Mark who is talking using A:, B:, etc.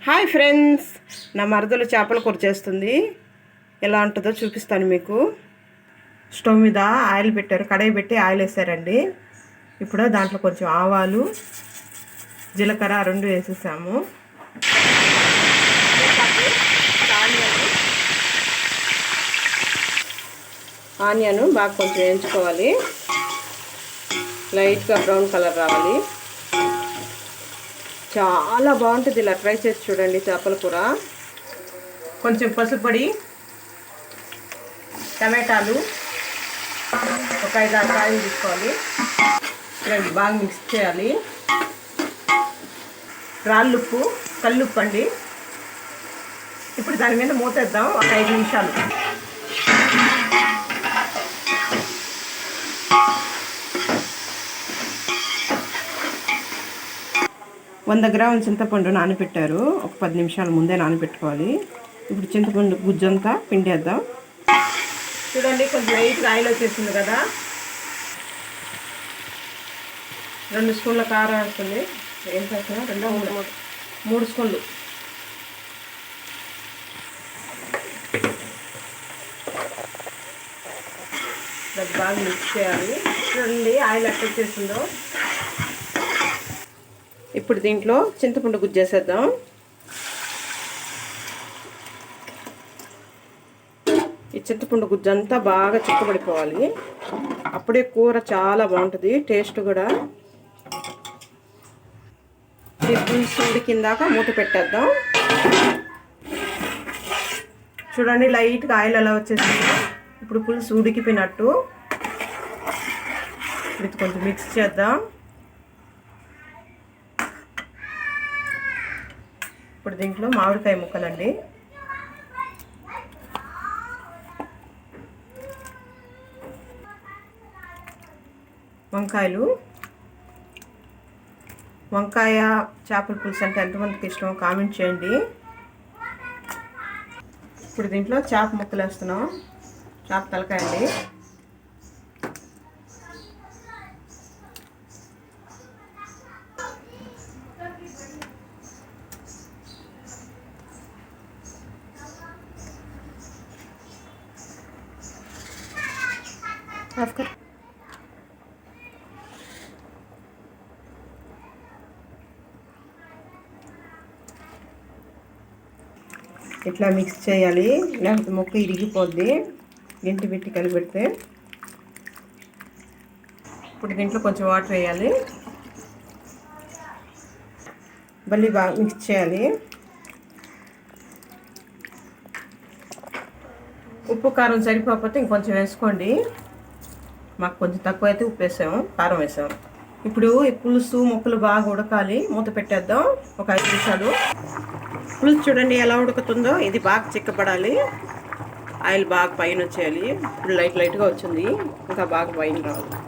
A: Hi friends, నా మరదలు చేపల కూర చేస్తుంది. ఎలా ఉంటుందో చూపిస్తాను మీకు. స్టవ్ మీద ఆయిల్ పెట్టారు, కడాయి పెట్టి ఆయిల్ వేసారండి. ఇప్పుడు దాంట్లో కొంచెం ఆవాలు, జీలకర్ర రెండు వేసేసాము. ఆనియన్ బాగా కొంచెం వేయించుకోవాలి, లైట్గా బ్రౌన్ కలర్ రావాలి. చాలా బాగుంటుంది, ఇలా ట్రై చేసి చూడండి చేపల కూర. కొంచెం పసుపు పొడి, టమాటాలు ఒక 5-6 కాయలు తీసుకోవాలి. బాగా మిక్స్ చేయాలి. రాళ్ళుప్పు, కల్లుప్పు అండి. ఇప్పుడు దాని మీద మూతేద్దాం ఒక 5 నిమిషాలు. వంద గ్రాముల చింతపండు నానబెట్టారు, ఒక 10 నిమిషాల ముందే నానబెట్టుకోవాలి. ఇప్పుడు చింతపండు గుజ్జంతా పిండేద్దాం. చూడండి, కొంచెం లైట్గా ఆయిల్ వచ్చేసింది కదా. 2 స్పూన్ల కారం వస్తుంది. ఏం చేస్తున్నా 3 స్పూన్లు. అది బాగా మిక్స్ చేయాలి. చూడండి ఆయిల్ ఎట్లా వచ్చేసిందో. ఇప్పుడు దీంట్లో చింతపండు గుజ్జేసేద్దాం. ఈ చింతపండు గుజ్జంతా బాగా చిక్కబడిపోవాలి. అప్పుడే కూర చాలా బాగుంటుంది, టేస్ట్ కూడా. ఈ పులుసు ఉడికిందాక మూత పెట్టేద్దాం. చూడండి లైట్గా ఆయిల్ ఎలా వచ్చేసింది. ఇప్పుడు పులుసు ఉడికిపోయినట్టు. ఇది కొంచెం మిక్స్ చేద్దాం. ఇప్పుడు దీంట్లో మామిడికాయ ముక్కలండి. వంకాయలు. వంకాయ చేపల పులుసు అంటే ఎంతమందికి ఇష్టమో కామెంట్ చేయండి. ఇప్పుడు దీంట్లో చేప ముక్కలు వేస్తున్నాం. చేప తలకాయ అండి. ఇట్లా మిక్స్ చేయాలి, లేకపోతే ముక్క ఇరిగిపోద్ది గింటి పెట్టి కలిపెడితే. ఇప్పుడు దీంట్లో కొంచెం వాటర్ వేయాలి, మళ్ళీ బాగా మిక్స్ చేయాలి. ఉప్పు కారం సరిపోకపోతే ఇంకొంచెం వేసుకోండి. మాకు కొంచెం తక్కువ అయితే ఉప్పు వేసాము, కారం వేసాము. ఇప్పుడు ఈ పులుసు ముక్కలు బాగా ఉడకాలి. మూత పెట్టేద్దాం ఒక 5 నిమిషాలు. పులుసు చూడండి ఎలా ఉడుకుతుందో. ఇది బాగా చిక్కబడాలి, ఆయిల్ బాగా పైన వచ్చేయాలి. ఇప్పుడు లైట్గా వచ్చింది, ఇంకా బాగా పైన రావాలి.